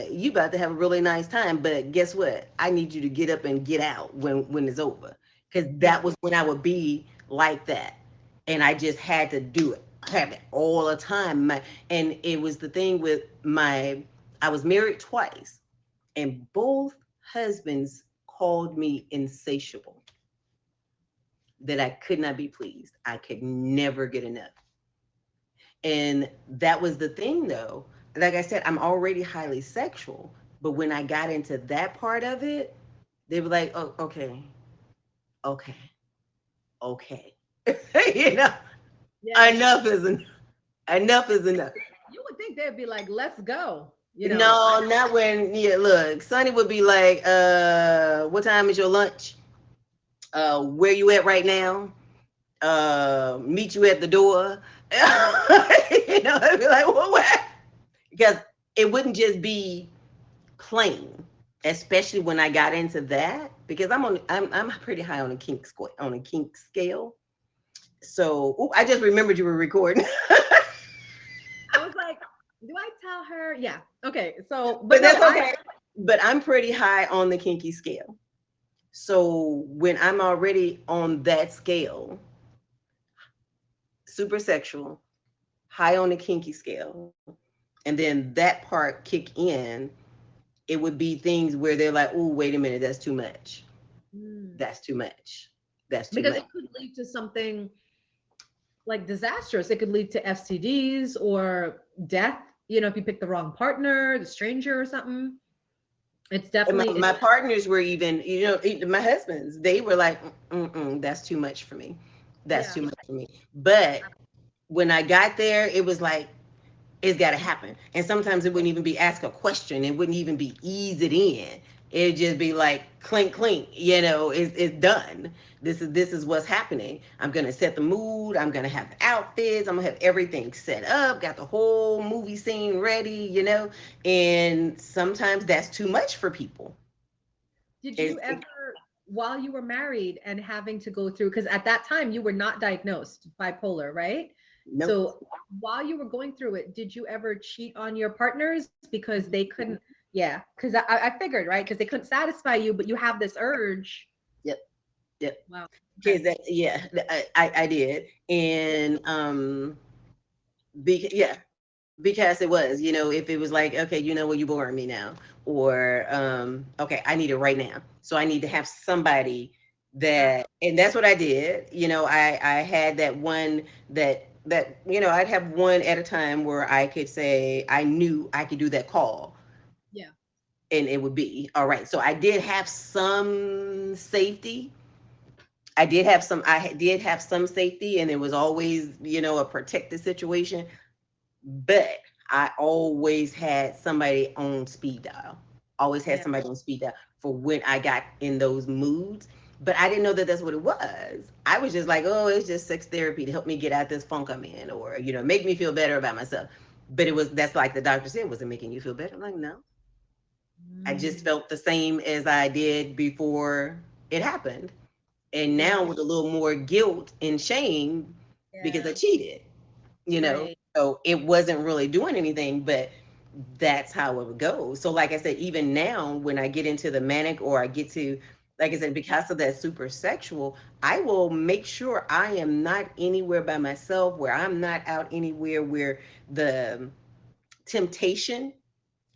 you about to have a really nice time, but guess what? I need you to get up and get out when it's over. Because Yeah. that was when I would be like that. And I just had to do it. I had it all the time. And it was the thing with I was married twice, and both husbands called me insatiable, that I could not be pleased. I could never get enough. And that was the thing, though. Like I said, I'm already highly sexual. But when I got into that part of it, they were like, oh, okay, okay, okay. you know, Yeah. enough is enough. Enough is enough. You would think they'd be like, let's go. No, not when, yeah, look, Sonny would be like, what time is your lunch? Where you at right now? Meet you at the door. I'd be like, what? Because it wouldn't just be plain, especially when I got into that. Because I'm pretty high on a kink scale. So, I just remembered you were recording. I was like, do I tell her? Yeah. Okay. So, But but no, that's okay. But I'm pretty high on the kinky scale. So when I'm already on that scale, super sexual, high on the kinky scale, and then that part kick in, it would be things where they're like, oh, wait a minute, that's too much. Mm. That's too much. That's too Because much. it could lead to something like disastrous. It could lead to STDs or death. If you pick the wrong partner, the stranger or something. It's And definitely my partners were even, even my husbands, they were like, that's too much for me. That's yeah. too much for me. But when I got there, it was like, it's got to happen. And sometimes it wouldn't even be ask a question. It wouldn't even be ease it in. It'd just be like clink clink. It's done. This is what's happening. I'm gonna set the mood. I'm gonna have the outfits. I'm gonna have everything set up. Got the whole movie scene ready. And sometimes that's too much for people. Did It's, you ever, while you were married and having to go through, because at that time you were not diagnosed bipolar, right? nope. So while you were going through it, did you ever cheat on your partners because they couldn't? Yeah, because I figured, right? Because they couldn't satisfy you, but you have this urge. Yep. Yep. Wow. Because Okay. I did, and yeah, because it was, if it was like, okay, what, you boring me now, or okay, I need it right now, so I need to have somebody and that's what I did. I had that one that I'd have one at a time where I could say I knew I could do that call, Yeah. and it would be all right. So I did have some safety. I did have some safety, and it was always, a protected situation. But I always had somebody on speed dial. Always had Yeah. somebody on speed dial for when I got in those moods. but I didn't know that that's what it was. I was just like, oh, it's just sex therapy to help me get out this funk I'm in, or, you know, make me feel better about myself. But it was, that's like the doctor said, was it making you feel better? I'm like, no, I just Mm, felt the same as I did before it happened. And now yeah. with a little more guilt and shame because I Yeah. cheated, you know? Right. So it wasn't really doing anything, but that's how it would go. So like I said, even now when I get into the manic, or I get to, like I said, because of that super sexual, I will make sure I am not anywhere by myself, where I'm not out anywhere where the temptation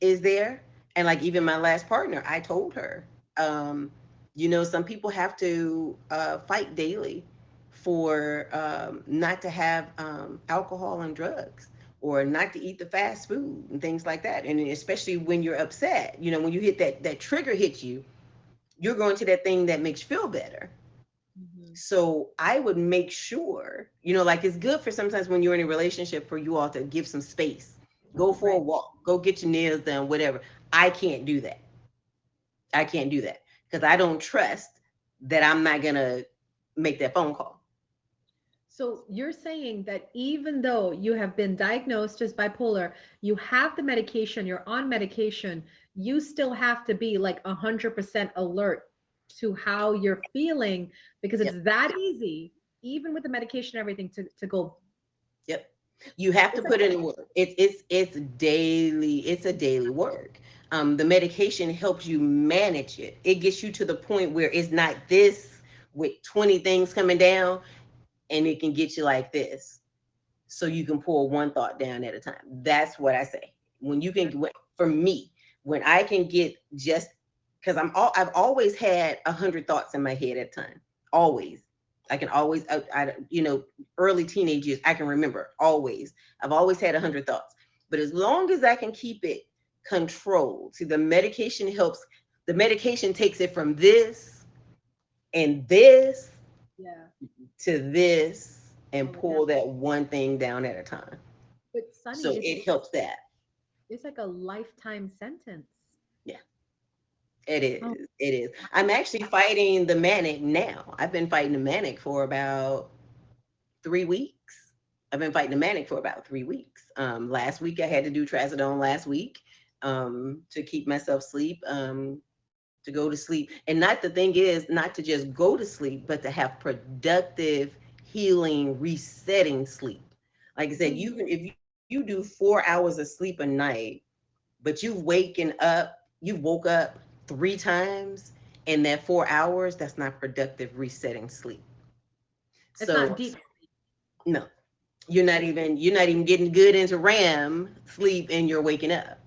is there. And like even my last partner, I told her, um, you know, some people have to fight daily for not to have alcohol and drugs, or not to eat the fast food and things like that. And especially when you're upset, you know, when you hit that trigger hits you, you're going to that thing that makes you feel better. Mhm. So I would make sure, you know, like it's good for sometimes when you're in a relationship for you all to give some space, go for a Right. walk, go get your nails done, whatever. I can't do that. I can't do that because I don't trust that I'm not gonna make that phone call. So you're saying that even though you have been diagnosed as bipolar, you have the medication, you're on medication, you still have to be like 100% alert to how you're feeling, because Yep. it's that easy, even with the medication and everything, to go. Yep. You have to It's like, put in the work. It's daily. It's a daily work. The medication helps you manage it. It gets you to the point where it's not this with 20 things coming down, and it can get you like this, so you can pull one thought down at a time. That's what I say. When you can, for me, when I can get just, because I've always had 100 thoughts in my head at a time. Always. I can always, you know, early teenage years, I can remember always. I've always had 100 thoughts. But as long as I can keep it controlled, see, the medication helps. The medication takes it from this and this yeah. to this, and Oh, yeah. pull that one thing down at a time. But So Sunny, it helps that. it's like a lifetime sentence. Yeah, it Oh, is. It is. I'm actually fighting the manic now. I've been fighting the manic for about 3 weeks. I've been fighting the manic for about 3 weeks. Last week I had to do trazodone last week, to keep myself sleep, to go to sleep. And not, the thing is not to just go to sleep, but to have productive, healing, resetting sleep. Like I said, mhm. you can, if you do 4 hours of sleep a night, but you've woke up 3 times in that 4 hours, that's not productive resetting sleep. It's not So deep. no, you're not even getting good into RAM sleep, and you're waking up.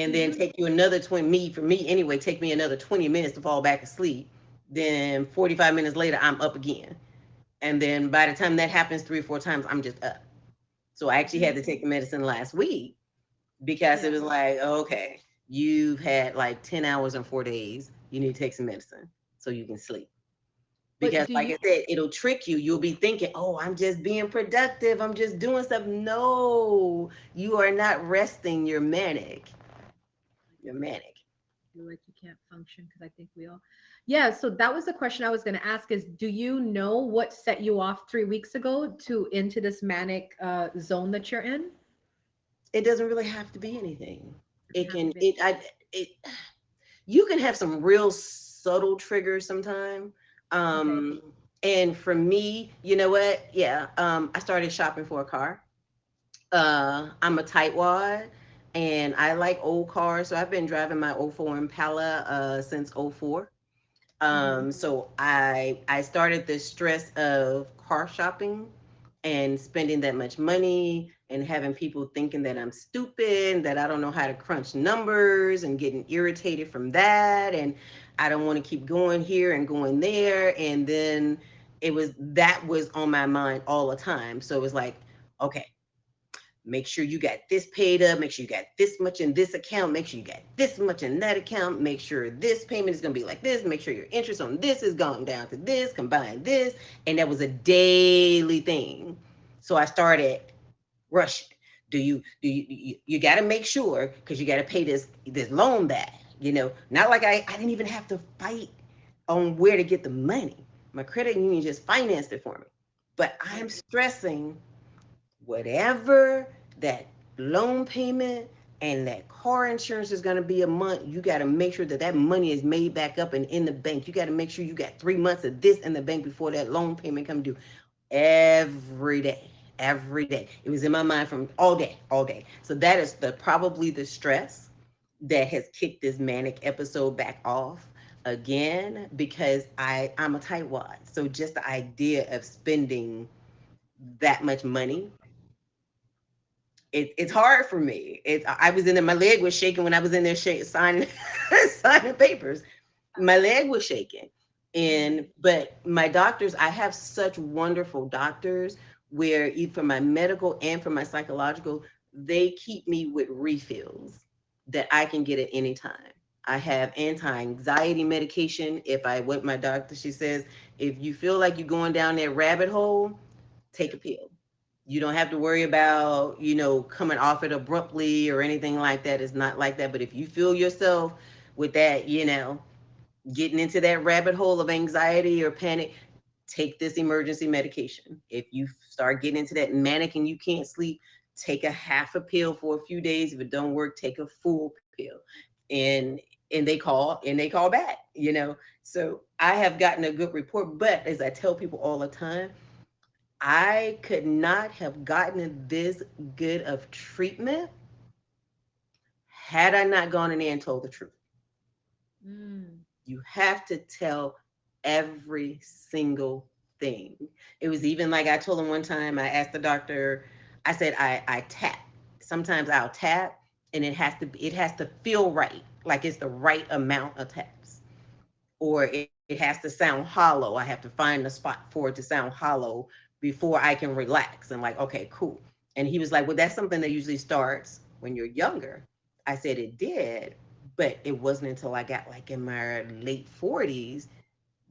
Do And then you take you another 20, for me anyway, take me another 20 minutes to fall back asleep. Then 45 minutes later, I'm up again. And then by the time that happens 3 or 4 times, I'm just up. So I actually do had to take the medicine last week, because it yeah. was like, okay, you've had like 10 hours and 4 days. You need to take some medicine so you can sleep. But Because, do like you I said, it'll trick you. You'll be thinking, oh, I'm just being productive. I'm just doing stuff. No, you are not resting. You're manic. You're manic. feel like you can't function? Because I think we all. Yeah, so that was the question I was going to ask is, do you know what set you off 3 weeks ago to into this manic zone that you're in? It doesn't really have to be anything. Doesn't It have to can, be. it, you can have some real subtle triggers sometime. Okay. Um, and for me, you know what? Yeah, I started shopping for a car. I'm a tightwad, and I like old cars. So I've been driving my '04 Impala since '04. Mm-hmm. So I started this stress of car shopping and spending that much money, and having people thinking that I'm stupid, that I don't know how to crunch numbers, and getting irritated from that, and I don't want to keep going here and going there. And then that was on my mind all the time. So it was like, okay, make sure you got this paid up, make sure you got this much in this account, make sure you got this much in that account, make sure this payment is going to be like this, make sure your interest on this is going down to this, combine this. And that was a daily thing. So I started rushing. You got to make sure, because you got to pay this loan back, not like I didn't even have to fight on where to get the money. My credit union just financed it for me. But I'm stressing whatever that loan payment and that car insurance is going to be a month. You got to make sure that that money is made back up and in the bank. You got to make sure you got 3 months of this in the bank before that loan payment come due. Every day, every day. It was in my mind from all day, all day. So that is probably the stress that has kicked this manic episode back off again, because I'm a tightwad. So just the idea of spending that much money, it's hard for me. I was in there, my leg was shaking when I was in there signing signing papers. My leg was shaking. But my doctors, I have such wonderful doctors where for my medical and for my psychological, they keep me with refills that I can get at any time. I have anti-anxiety medication. If I went my doctor, she says, if you feel like you're going down that rabbit hole, take a pill. You don't have to worry about, coming off it abruptly or anything like that. It's not like that. But if you feel yourself with that, getting into that rabbit hole of anxiety or panic, take this emergency medication. If you start getting into that manic and you can't sleep, take a half a pill for a few days. If it don't work, take a full pill. And they call back, So I have gotten a good report. But as I tell people all the time, I could not have gotten this good of treatment had I not gone in there and told the truth. You have to tell every single thing. It was even like I told him one time, I asked the doctor, I said, I tap. Sometimes I'll tap and it has to feel right. Like it's the right amount of taps. Or it has to sound hollow. I have to find the spot for it to sound hollow before I can relax. I'm like, okay, cool. And he was like, well, that's something that usually starts when you're younger. I said it did, but it wasn't until I got like in my late 40s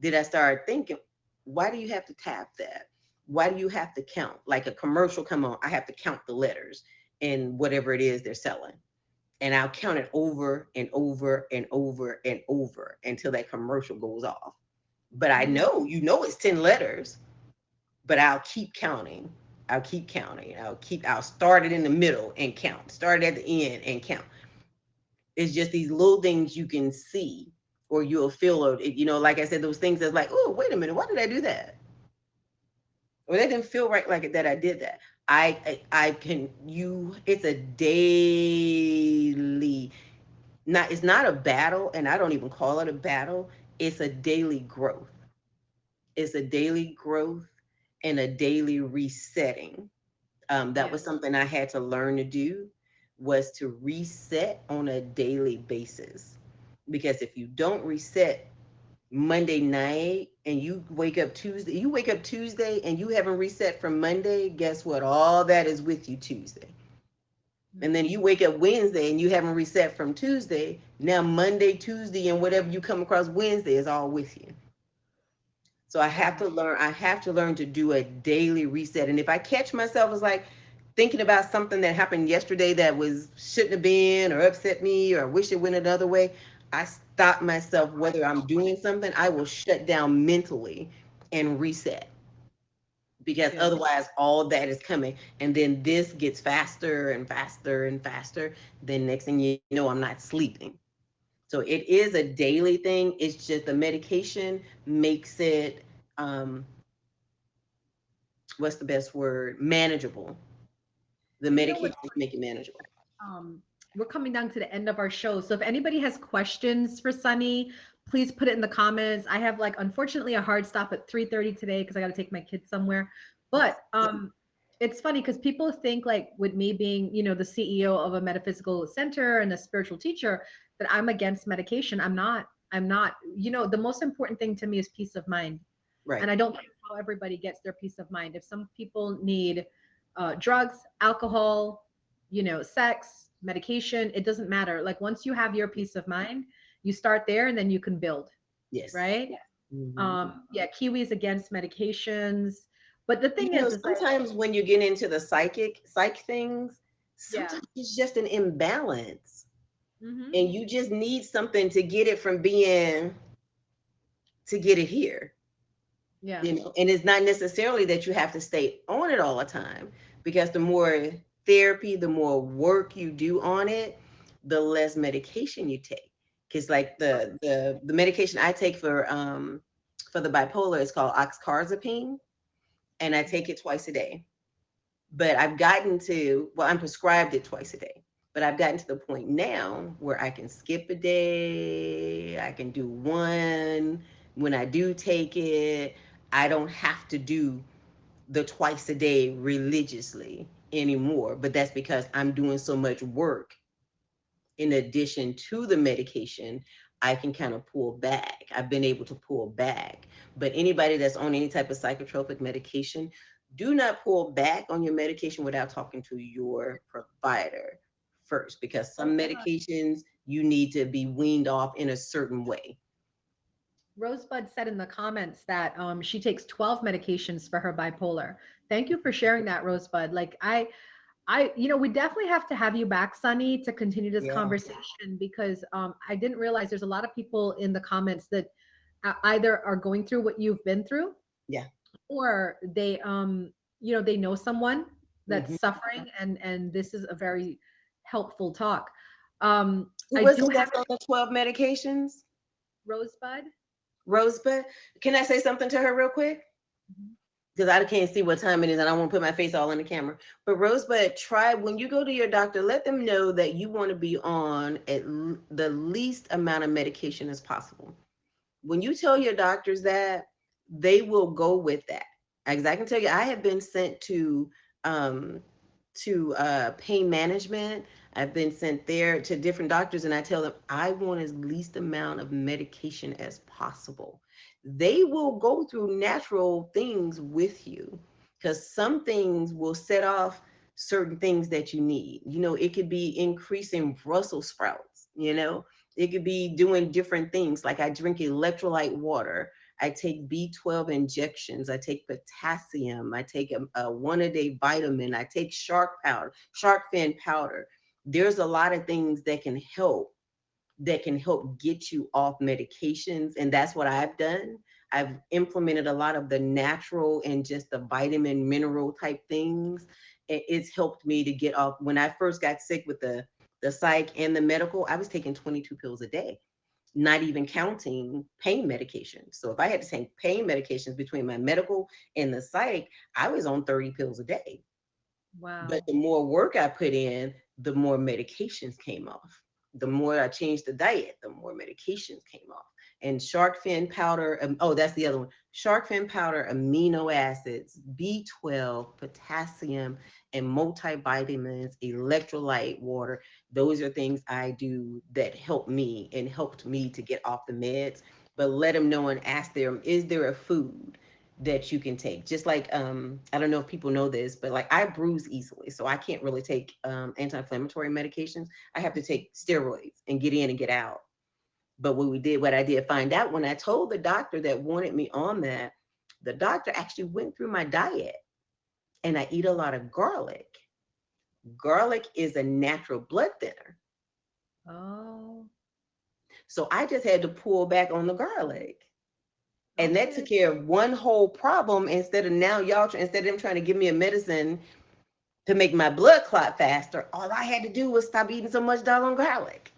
did I start thinking, why do you have to tap that? Why do you have to count? Like a commercial come on, I have to count the letters in whatever it is they're selling. And I'll count it over and over and over and over until that commercial goes off. But I know, it's 10 letters, but I'll keep counting. I'll start it in the middle and count, start it at the end and count. It's just these little things you can see, or you'll feel it, like I said, those things that's like, oh, wait a minute, why did I do that? Or that didn't feel right like that I did that. It's a daily, it's not a battle, and I don't even call it a battle. It's a daily growth. It's a daily growth and a daily resetting. That was something I had to learn to do, was to reset on a daily basis. Because if you don't reset Monday night and you wake up Tuesday and you haven't reset from Monday, guess what? All that is with you Tuesday. And then you wake up Wednesday and you haven't reset from Tuesday. Now Monday, Tuesday, and whatever you come across Wednesday is all with you. So I have to learn to do a daily reset. And if I catch myself as like thinking about something that happened yesterday that shouldn't have been, or upset me, or I wish it went another way, I stop myself. Whether I'm doing something, I will shut down mentally and reset. Because otherwise all that is coming. And then this gets faster and faster and faster. Then next thing you know, I'm not sleeping. So it is a daily thing. It's just the medication makes it, what's the best word? Manageable. The medication make it manageable. We're coming down to the end of our show. So if anybody has questions for Sunny, please put it in the comments. I have unfortunately a hard stop at 3:30 today because I got to take my kids somewhere. But it's funny because people think with me being, the CEO of a metaphysical center and a spiritual teacher, that I'm against medication. I'm not. The most important thing to me is peace of mind. Right. And I don't know how everybody gets their peace of mind. If some people need drugs, alcohol, sex, medication, it doesn't matter. Once you have your peace of mind, you start there and then you can build. Yes. Right. Yeah. Kiwi's against medications. But the thing is sometimes when you get into the psych things, sometimes it's just an imbalance. And you just need something to get it from being to get it here. Yeah. You know, and it's not necessarily that you have to stay on it all the time, because the more therapy, the more work you do on it, the less medication you take. Because like the medication I take for the bipolar is called oxcarbazepine, and I take it twice a day. But I've gotten to, well, I'm prescribed it twice a day, but I've gotten to the point now where I can skip a day, I can do one. When I do take it, I don't have to do the twice a day religiously anymore. But that's because I'm doing so much work in addition to the medication. I can kind of pull back. I've been able to pull back. But anybody that's on any type of psychotropic medication, do not pull back on your medication without talking to your provider first, because some medications you need to be weaned off in a certain way. Rosebud said in the comments that she takes 12 medications for her bipolar. Thank you for sharing that, Rosebud. Like we definitely have to have you back, Sunny, to continue this Yeah. conversation, because I didn't realize there's a lot of people in the comments that either are going through what you've been through, Yeah. or they they know someone Mhm. that's suffering, and this is a very helpful talk. Who I was do it have that's on the 12 medications? Rosebud. Rosebud. Can I say something to her real quick? Mhm. Because I can't see what time it is and I won't put my face all in the camera. But Rosebud, try when you go to your doctor, let them know that you want to be on the least amount of medication as possible. When you tell your doctors that, they will go with that. Because I can tell you, I have been sent um, to pain management. I've been sent there to different doctors, and I tell them I want as least amount of medication as possible. They will go through natural things with you, because some things will set off certain things that you need. You know, it could be increasing Brussels sprouts, you know, it could be doing different things. Like I drink electrolyte water. I take B12 injections. I take potassium. I take a one a day vitamin. I take shark fin powder. There's a lot of things that can help get you off medications. And that's what I've done. I've implemented a lot of the natural and just the vitamin mineral type things. It's helped me to get off. When I first got sick with the psych and the medical, I was taking 22 pills a day, not even counting pain medications. So if I had to take pain medications between my medical and the psych, I was on 30 pills a day. Wow. But the more work I put in, the more medications came off. The more I changed the diet, the more medications came off. And shark fin powder, oh, that's the other one. Shark fin powder, amino acids, B12, potassium, and multivitamins, electrolyte water. Those are things I do that help me and helped me to get off the meds. But let them know and ask them, is there a food that you can take? Just like I don't know if people know this, but like I bruise easily, so I can't really take anti-inflammatory medications. I have to take steroids and get in and get out. But what I did find out when I told the doctor that wanted me on that, the doctor actually went through my diet, and I eat a lot of garlic. Garlic is a natural blood thinner. Oh, So I just had to pull back on the garlic. And that okay. took care of one whole problem, instead of now instead of them trying to give me a medicine to make my blood clot faster, all I had to do was stop eating so much doggone garlic.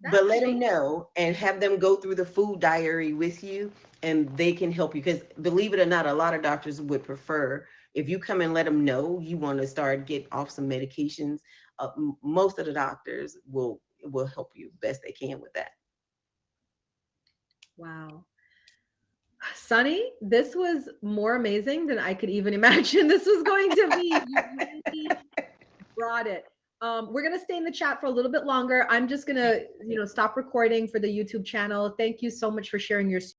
That's But let them amazing. know and have them go through the food diary with you, and they can help you. Because believe it or not, a lot of doctors would prefer if you come and let them know you want to start get off some medications. Most of the doctors will help you best they can with that. Wow. Sunny, this was more amazing than I could even imagine this was going to be. You really brought it. We're gonna stay in the chat for a little bit longer. I'm just gonna, stop recording for the YouTube channel. Thank you so much for sharing your